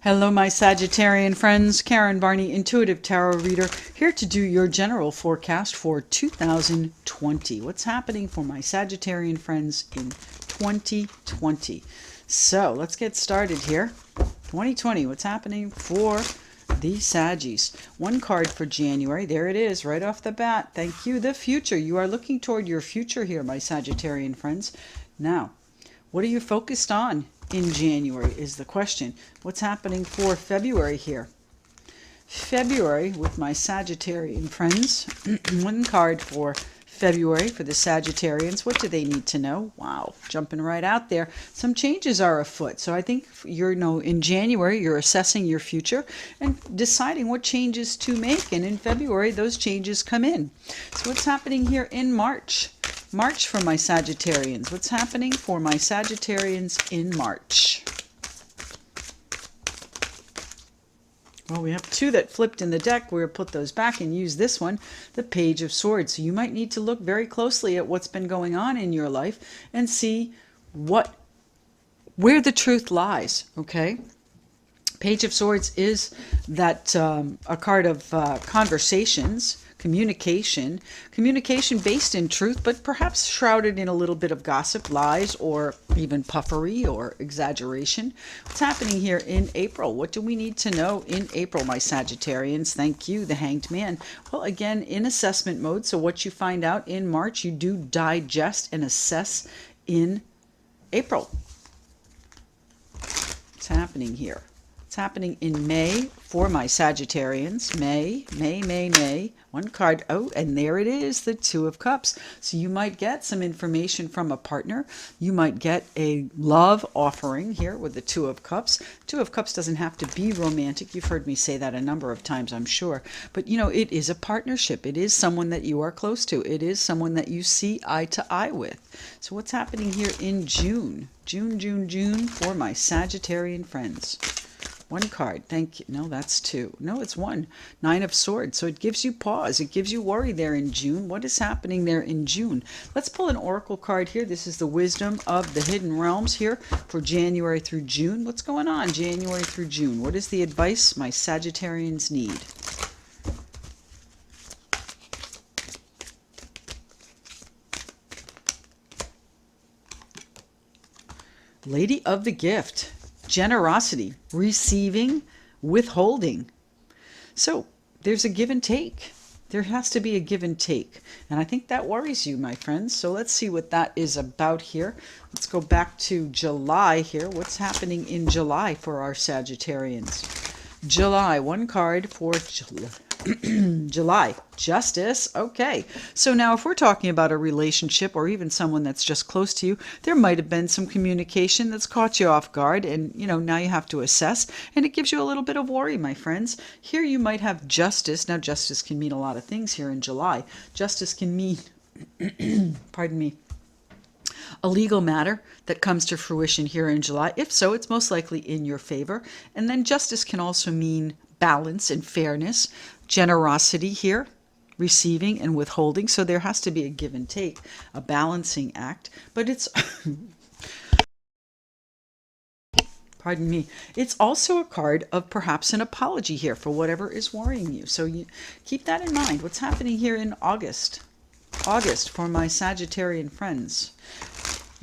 Hello, my Sagittarian friends. Karen Barney, Intuitive Tarot Reader, here to do your general forecast for 2020. What's happening for my Sagittarian friends in 2020? So let's get started here. 2020, what's happening for the Saggies? One card for January. There it is, right off the bat. Thank you. The future. You are looking toward your future here, my Sagittarian friends. Now, what are you focused on in January is the question. What's happening for February here? February with my Sagittarian friends. One card for February for the Sagittarians. What do they need to know? Wow, jumping right out there. Some changes are afoot. So I think in January you're assessing your future and deciding what changes to make. And in February those changes come in. So what's happening here in March? March for my Sagittarians. What's happening for my Sagittarians in March? Well, we have two that flipped in the deck. We'll put those back and use this one, the Page of Swords. So you might need to look very closely at what's been going on in your life and see where the truth lies, okay? Page of Swords is that a card of conversations, communication based in truth, but perhaps shrouded in a little bit of gossip, lies, or even puffery or exaggeration. What's happening here in April? What do we need to know in April, my Sagittarians? Thank you, the Hanged Man. Well, again, in assessment mode. So what you find out in March, you do digest and assess in April. What's happening here? What's happening in May for my Sagittarians? May. One card. Oh, and there it is, the Two of Cups. So you might get some information from a partner. You might get a love offering here with the Two of Cups. Two of Cups doesn't have to be romantic. You've heard me say that a number of times, I'm sure. But, it is a partnership. It is someone that you are close to. It is someone that you see eye to eye with. So what's happening here in June? June for my Sagittarian friends. One card. Thank you. No, that's two. No, it's one. Nine of Swords. So it gives you pause. It gives you worry there in June. What is happening there in June? Let's pull an oracle card here. This is the Wisdom of the Hidden Realms here for January through June. What's going on January through June? What is the advice my Sagittarians need? Lady of the Gift. Generosity, receiving, withholding. So there's a give and take. There has to be a give and take. And I think that worries you, my friends. So let's see what that is about here. Let's go back to July here. What's happening in July for our Sagittarians? July, one card for July. Justice. Okay. So now if we're talking about a relationship or even someone that's just close to you, there might have been some communication that's caught you off guard and, now you have to assess and it gives you a little bit of worry, my friends. Here you might have justice. Now justice can mean a lot of things here in July. Justice can mean, pardon me, a legal matter that comes to fruition here in July. If so, it's most likely in your favor. And then justice can also mean balance and fairness, generosity here, receiving and withholding. So there has to be a give and take, a balancing act. But it's, pardon me, it's also a card of perhaps an apology here for whatever is worrying you. So you keep that in mind. What's happening here in August? August for my Sagittarian friends.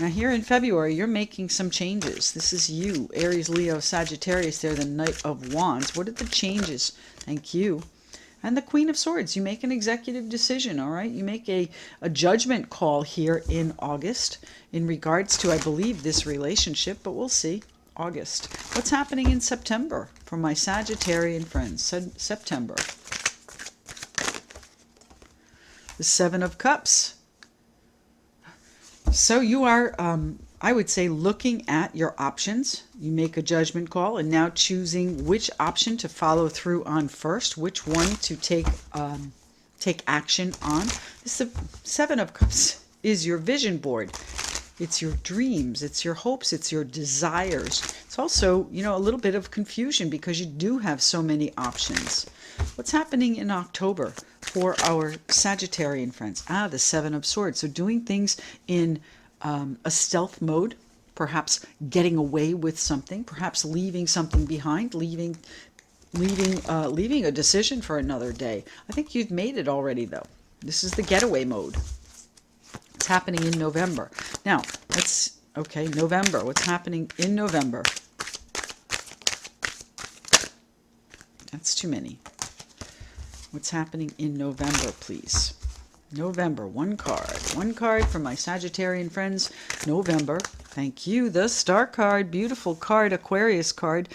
Now here in February, you're making some changes. This is you, Aries, Leo, Sagittarius. They're the Knight of Wands. What are the changes? Thank you. And the Queen of Swords. You make an executive decision, all right? You make a judgment call here in August in regards to, I believe, this relationship, but we'll see. August. What's happening in September for my Sagittarian friends? September. The Seven of Cups. So you are, I would say, looking at your options. You make a judgment call and now choosing which option to follow through on first, which one to take action on. The Seven of Cups is your vision board. It's your dreams, it's your hopes, it's your desires. It's also, a little bit of confusion because you do have so many options. What's happening in October for our Sagittarian friends? The Seven of Swords. So doing things in a stealth mode, perhaps getting away with something, perhaps leaving something behind, leaving a decision for another day. I think you've made it already, though. This is the getaway mode. It's happening in November. Now, okay, November. What's happening in November? That's too many. What's happening in November, please? November, one card for my Sagittarian friends. November, thank you. The Star card, beautiful card, Aquarius card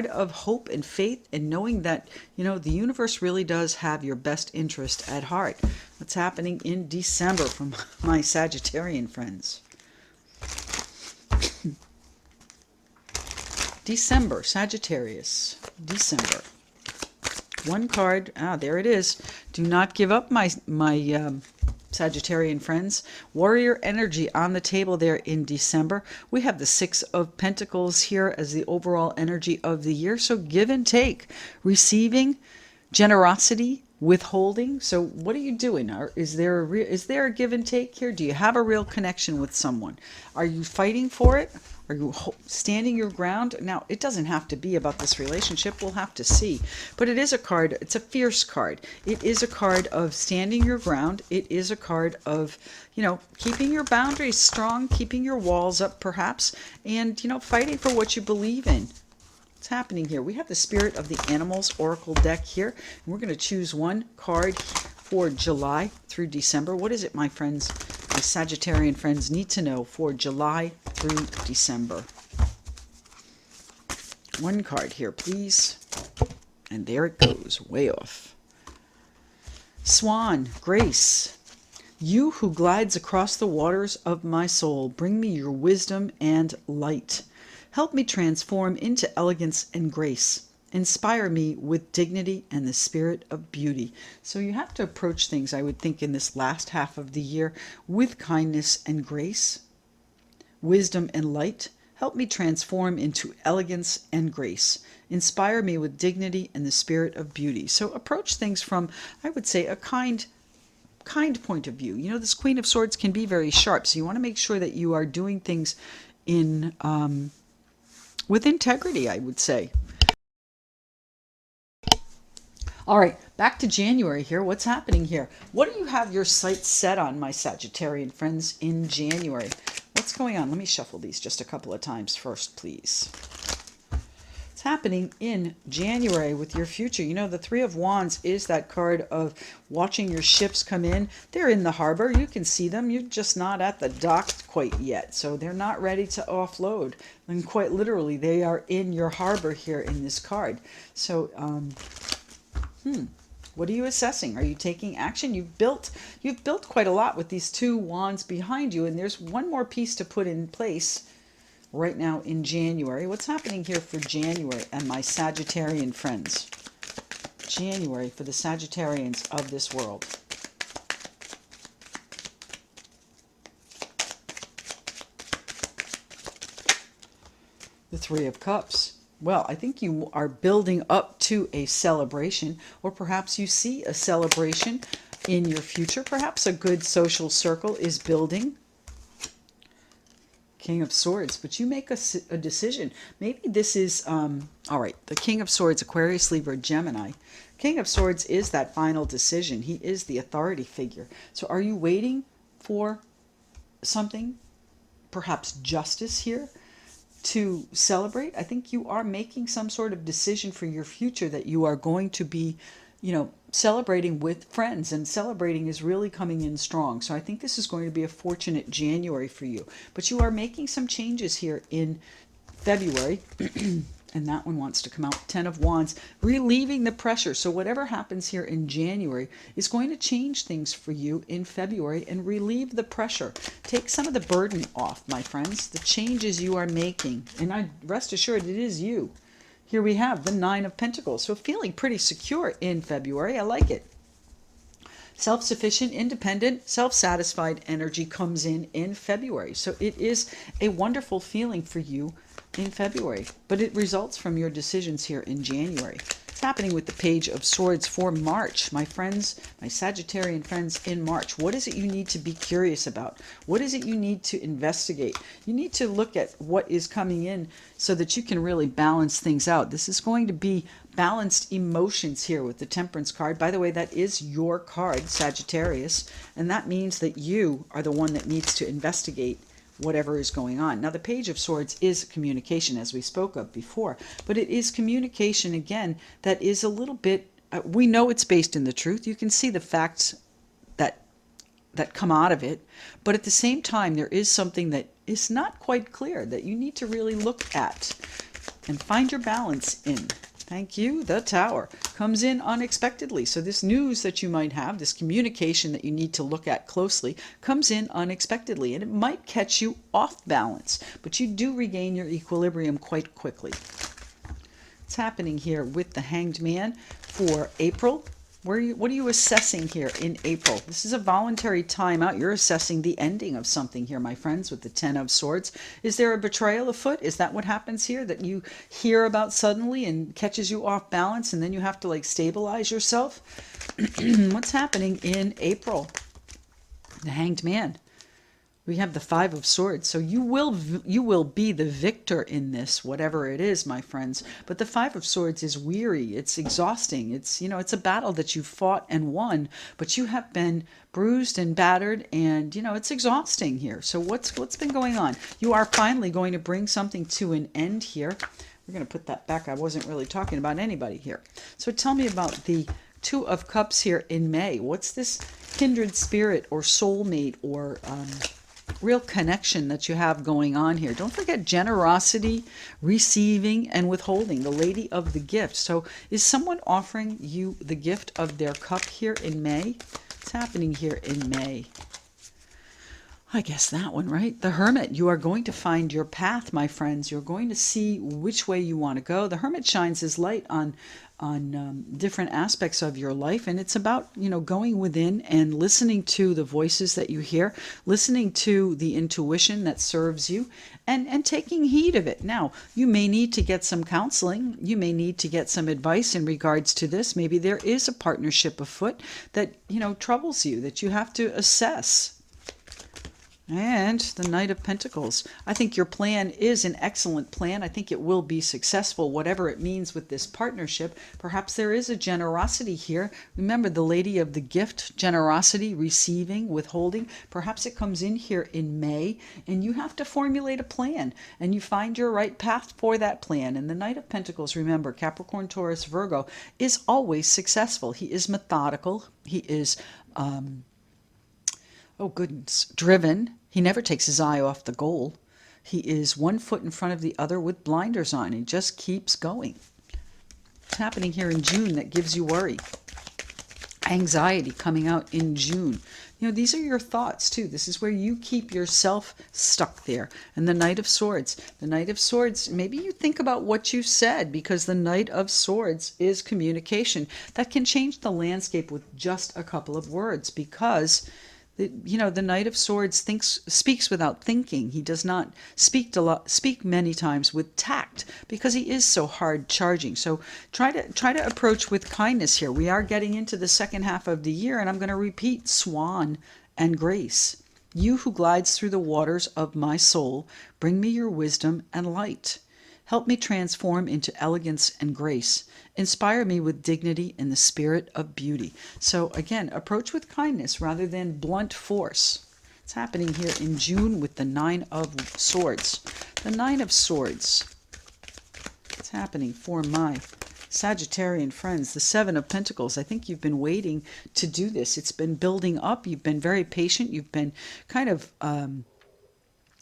of hope and faith, and knowing that, the universe really does have your best interest at heart. What's happening in December from my Sagittarian friends? December, Sagittarius, December. One card, there it is. Do not give up, my Sagittarian friends. Warrior energy on the table there in December. We have the Six of Pentacles here as the overall energy of the year. So give and take, receiving, generosity, withholding. So what are you doing? Is there a give and take here? Do you have a real connection with someone? Are you fighting for it? Are you standing your ground? Now, it doesn't have to be about this relationship. We'll have to see. But it is a card. It's a fierce card. It is a card of standing your ground. It is a card of, keeping your boundaries strong, keeping your walls up perhaps, and, fighting for what you believe in. What's happening here? We have the Spirit of the Animals Oracle deck here. And we're going to choose one card for July through December. What is it, my friends? My Sagittarian friends need to know for July through December. One card here, please. And there it goes, way off. Swan, Grace. You who glides across the waters of my soul, bring me your wisdom and light. Help me transform into elegance and grace. Inspire me with dignity and the spirit of beauty. So you have to approach things, I would think, in this last half of the year with kindness and grace, wisdom and light. Help me transform into elegance and grace. Inspire me with dignity and the spirit of beauty. So approach things from, I would say, a kind point of view. This Queen of Swords can be very sharp, so you want to make sure that you are doing things in with integrity, I would say. All right, back to January here. What's happening here? What do you have your sights set on, my Sagittarian friends, in January? What's going on? Let me shuffle these just a couple of times first, please. What's happening in January with your future? The Three of Wands is that card of watching your ships come in. They're in the harbor. You can see them. You're just not at the dock quite yet. So they're not ready to offload. And quite literally, they are in your harbor here in this card. So, what are you assessing? Are you taking action? You've built quite a lot with these two wands behind you, and there's one more piece to put in place right now in January. What's happening here for January and my Sagittarian friends? January for the Sagittarians of this world. The Three of Cups. Well, I think you are building up to a celebration, or perhaps you see a celebration in your future. Perhaps a good social circle is building. King of Swords, but you make a decision. Maybe this is, all right, the King of Swords, Aquarius, Libra, Gemini. King of Swords is that final decision. He is the authority figure. So are you waiting for something, perhaps justice here, to celebrate? I think you are making some sort of decision for your future that you are going to be, celebrating with friends, and celebrating is really coming in strong. So I think this is going to be a fortunate January for you. But you are making some changes here in February. And that one wants to come out. 10 of Wands, relieving the pressure. So whatever happens here in January is going to change things for you in February and relieve the pressure. Take some of the burden off, my friends. The changes you are making. And I rest assured it is you. Here we have the 9 of Pentacles. So feeling pretty secure in February. I like it. Self-sufficient, independent, self-satisfied energy comes in February. So it is a wonderful feeling for you in February, but it results from your decisions here in January. What's happening with the Page of Swords for March? My friends, my Sagittarian friends in March. What is it you need to be curious about? What is it you need to investigate? You need to look at what is coming in so that you can really balance things out. This is going to be balanced emotions here with the Temperance card. By the way, that is your card, Sagittarius, and that means that you are the one that needs to investigate whatever is going on. Now, the Page of Swords is communication, as we spoke of before, but it is communication, again, that is a little bit, we know it's based in the truth. You can see the facts that come out of it, but at the same time, there is something that is not quite clear that you need to really look at and find your balance in. Thank you. The Tower comes in unexpectedly. So this news that you might have, this communication that you need to look at closely, comes in unexpectedly. And it might catch you off balance, but you do regain your equilibrium quite quickly. What's happening here with the Hanged Man for April? What are you assessing here in April? This is a voluntary timeout. You're assessing the ending of something here, my friends, with the Ten of Swords. Is there a betrayal afoot? Is that what happens here, that you hear about suddenly and catches you off balance, and then you have to like stabilize yourself? What's happening in April? The Hanged Man. We have the Five of Swords. So you will be the victor in this, whatever it is, my friends. But the Five of Swords is weary. It's exhausting. It's, it's a battle that you fought and won, but you have been bruised and battered, and, it's exhausting here. So what's been going on? You are finally going to bring something to an end here. We're going to put that back. I wasn't really talking about anybody here. So tell me about the Two of Cups here in May. What's this kindred spirit or soulmate or real connection that you have going on here? Don't forget generosity, receiving, and withholding, the Lady of the Gift. So is someone offering you the gift of their cup here in May? What's happening here in May? I guess that one, right? The Hermit. You are going to find your path, my friends. You're going to see which way you want to go. The Hermit shines his light on different aspects of your life, and it's about going within and listening to the voices that you hear, listening to the intuition that serves you, and taking heed of it. Now, you may need to get some counseling. You may need to get some advice in regards to this. Maybe there is a partnership afoot that troubles you, that you have to assess. And the Knight of Pentacles. I think your plan is an excellent plan. I think it will be successful, whatever it means with this partnership. Perhaps there is a generosity here. Remember the Lady of the Gift, generosity, receiving, withholding. Perhaps it comes in here in May, and you have to formulate a plan, and you find your right path for that plan. And the Knight of Pentacles, remember, Capricorn, Taurus, Virgo, is always successful. He is methodical. He is, driven. He never takes his eye off the goal. He is one foot in front of the other with blinders on. He just keeps going. What's happening here in June that gives you worry? Anxiety coming out in June. These are your thoughts too. This is where you keep yourself stuck there. And the Knight of Swords. The Knight of Swords, maybe you think about what you said, because the Knight of Swords is communication. That can change the landscape with just a couple of words, because the Knight of Swords speaks without thinking. He does not speak many times with tact, because he is so hard charging. So try to approach with kindness here. We are getting into the second half of the year, and I'm going to repeat Swan and Grace. You who glides through the waters of my soul, bring me your wisdom and light. Help me transform into elegance and grace. Inspire me with dignity in the spirit of beauty. So again, approach with kindness rather than blunt force. It's happening here in June with the Nine of Swords. The Nine of Swords. It's happening for my Sagittarian friends. The Seven of Pentacles. I think you've been waiting to do this. It's been building up. You've been very patient. You've been kind of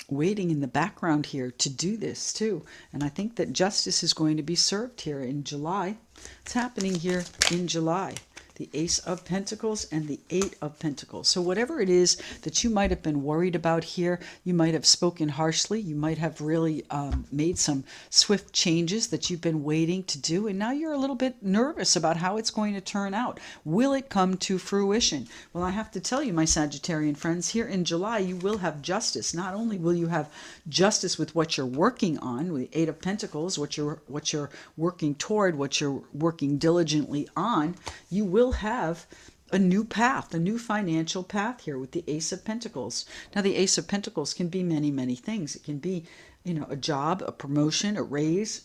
waiting in the background here to do this too. And I think that justice is going to be served here in July. It's happening here in July. the Ace of Pentacles, and the Eight of Pentacles. So whatever it is that you might have been worried about here, you might have spoken harshly, you might have really made some swift changes that you've been waiting to do, and now you're a little bit nervous about how it's going to turn out. Will it come to fruition? Well, I have to tell you, my Sagittarian friends, here in July, you will have justice. Not only will you have justice with what you're working on, with the Eight of Pentacles, what you're working toward, what you're working diligently on, you will have a new path, a new financial path here with the Ace of Pentacles. Now, the Ace of Pentacles can be many, many things. It can be, a job, a promotion, a raise.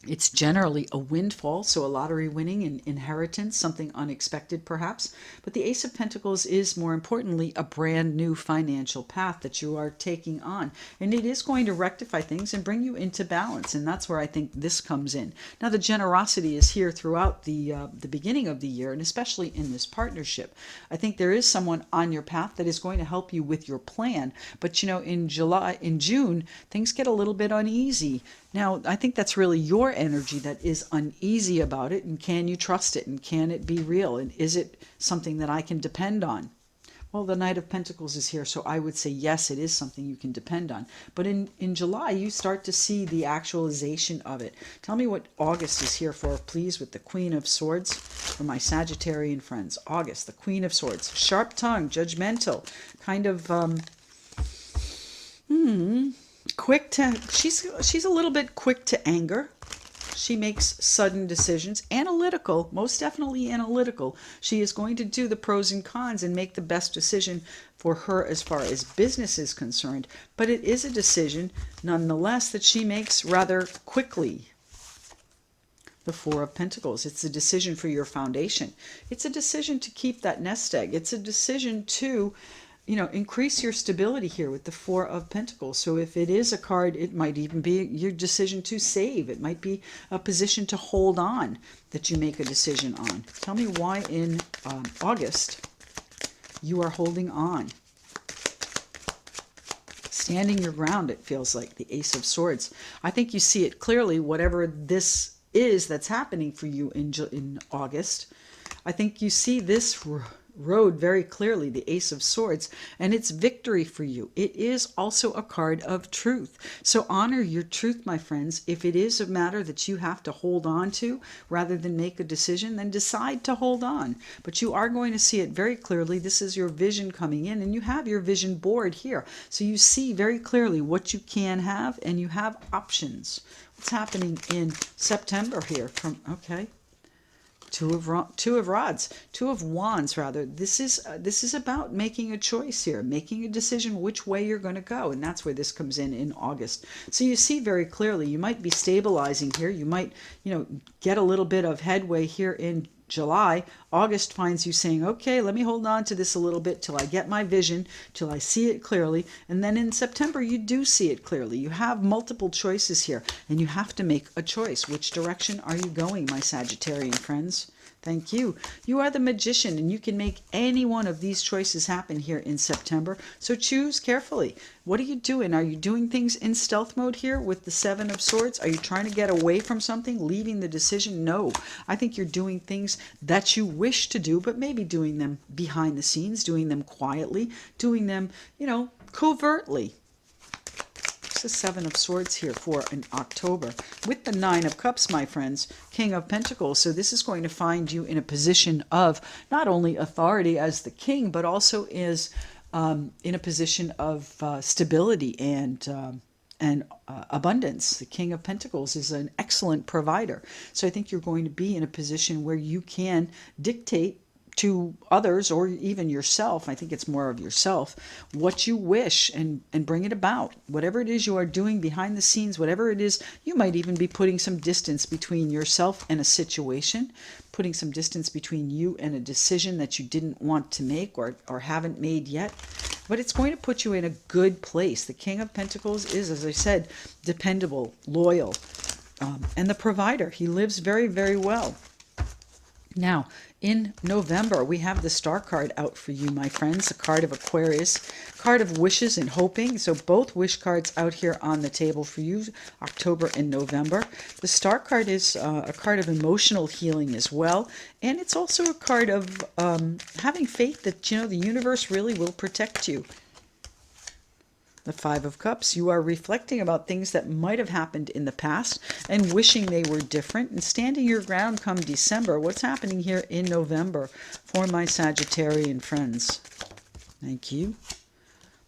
It's generally a windfall, so a lottery winning, an inheritance, something unexpected perhaps. But the Ace of Pentacles is, more importantly, a brand new financial path that you are taking on. And it is going to rectify things and bring you into balance. And that's where I think this comes in. Now, the generosity is here throughout the beginning of the year, and especially in this partnership. I think there is someone on your path that is going to help you with your plan. But, in June, things get a little bit uneasy. Now, I think that's really your energy that is uneasy about it, and can you trust it, and can it be real, and is it something that I can depend on? Well, the Knight of Pentacles is here, so I would say yes, it is something you can depend on. But in July, you start to see the actualization of it. Tell me what August is here for, please, with the Queen of Swords for my Sagittarian friends. August, the Queen of Swords, sharp tongue, judgmental, kind of quick to, she's a little bit quick to anger. She makes sudden decisions, analytical, most definitely analytical. She is going to do the pros and cons and make the best decision for her as far as business is concerned. But it is a decision, nonetheless, that she makes rather quickly. The Four of Pentacles. It's a decision for your foundation. It's a decision to keep that nest egg. It's a decision to increase your stability here with the Four of Pentacles. So if it is a card, it might even be your decision to save. It might be a position to hold on that you make a decision on. Tell me why in August you are holding on. Standing your ground, it feels like, the Ace of Swords. I think you see it clearly, whatever this is that's happening for you in August. I think you see this road very clearly, the Ace of Swords, and it's victory for you. It is also a card of truth. So honor your truth, my friends. If it is a matter that you have to hold on to rather than make a decision, then decide to hold on. But you are going to see it very clearly. This is your vision coming in, and you have your vision board here. So you see very clearly what you can have, and you have options. What's happening in September here okay. Two of Wands, rather. This is about making a choice here, making a decision which way you're going to go, and that's where this comes in August. So you see very clearly, you might be stabilizing here. You might, get a little bit of headway here in July. August finds you saying, okay, let me hold on to this a little bit till I get my vision, till I see it clearly. And then in September, you do see it clearly. You have multiple choices here, and you have to make a choice. Which direction are you going, my Sagittarian friends? Thank you. You are the Magician, and you can make any one of these choices happen here in September. So choose carefully. What are you doing? Are you doing things in stealth mode here with the Seven of Swords? Are you trying to get away from something, leaving the decision? No. I think you're doing things that you wish to do, but maybe doing them behind the scenes, doing them quietly, doing them, covertly. The Seven of Swords here for in October with the Nine of Cups, my friends, King of Pentacles. So this is going to find you in a position of not only authority as the king, but also is in a position of stability and abundance. The King of Pentacles is an excellent provider. So I think you're going to be in a position where you can dictate to others or even yourself, I think it's more of yourself, what you wish and bring it about. Whatever it is you are doing behind the scenes, whatever it is, you might even be putting some distance between yourself and a situation, putting some distance between you and a decision that you didn't want to make or haven't made yet. But it's going to put you in a good place. The King of Pentacles is, as I said, dependable, loyal, and the provider. He lives very, very well. Now, in November, we have the star card out for you, my friends, a card of Aquarius, card of wishes and hoping. So both wish cards out here on the table for you, October and November. The star card is a card of emotional healing as well. And it's also a card of having faith that, you know, the universe really will protect you. The Five of Cups, you are reflecting about things that might have happened in the past and wishing they were different and standing your ground come December. What's happening here in November for my Sagittarian friends? Thank you.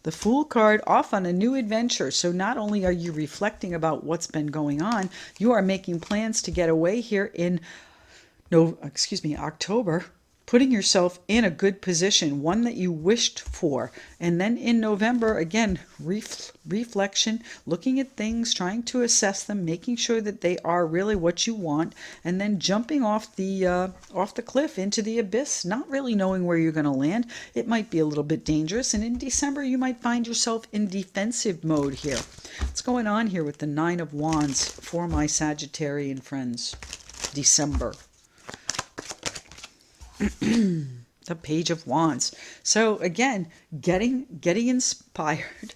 The Fool card, off on a new adventure. So not only are you reflecting about what's been going on, you are making plans to get away here in October, putting yourself in a good position, one that you wished for. And then in November, again, reflection, looking at things, trying to assess them, making sure that they are really what you want, and then jumping off the cliff into the abyss, not really knowing where you're going to land. It might be a little bit dangerous. And in December, you might find yourself in defensive mode here. What's going on here with the Nine of Wands for my Sagittarian friends? December. The Page of Wands. So again, getting inspired.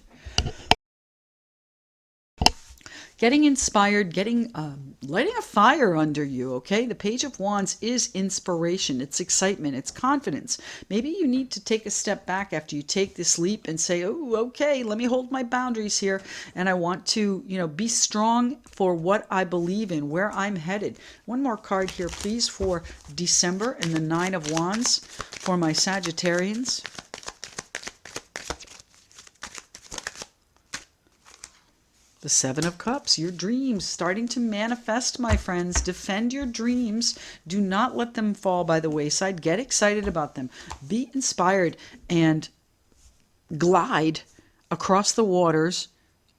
Getting inspired, lighting a fire under you, okay? The Page of Wands is inspiration, it's excitement, it's confidence. Maybe you need to take a step back after you take this leap and say, oh, okay, let me hold my boundaries here. And I want to, you know, be strong for what I believe in, where I'm headed. One more card here, please, for December and the Nine of Wands for my Sagittarians. The Seven of Cups, your dreams starting to manifest, my friends. Defend your dreams. Do not let them fall by the wayside. Get excited about them. Be inspired and glide across the waters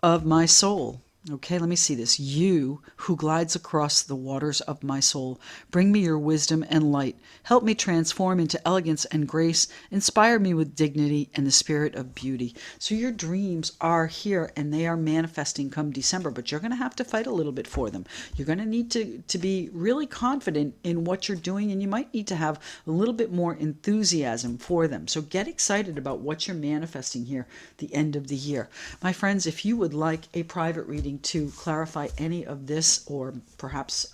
of my soul. Okay, let me see this. You who glides across the waters of my soul, bring me your wisdom and light. Help me transform into elegance and grace. Inspire me with dignity and the spirit of beauty. So your dreams are here and they are manifesting come December, but you're going to have to fight a little bit for them. You're going to need to be really confident in what you're doing, and you might need to have a little bit more enthusiasm for them. So get excited about what you're manifesting here at the end of the year. My friends, if you would like a private reading to clarify any of this or perhaps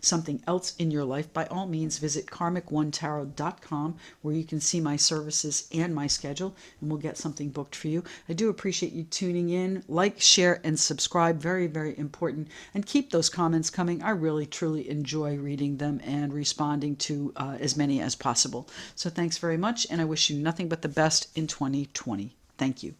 something else in your life, by all means visit karmic1tarot.com, where you can see my services and my schedule, and we'll get something booked for you. I do appreciate you tuning in. Like, share, and subscribe. Very, very important. And keep those comments coming. I really, truly enjoy reading them and responding to as many as possible. So thanks very much, and I wish you nothing but the best in 2020. Thank you.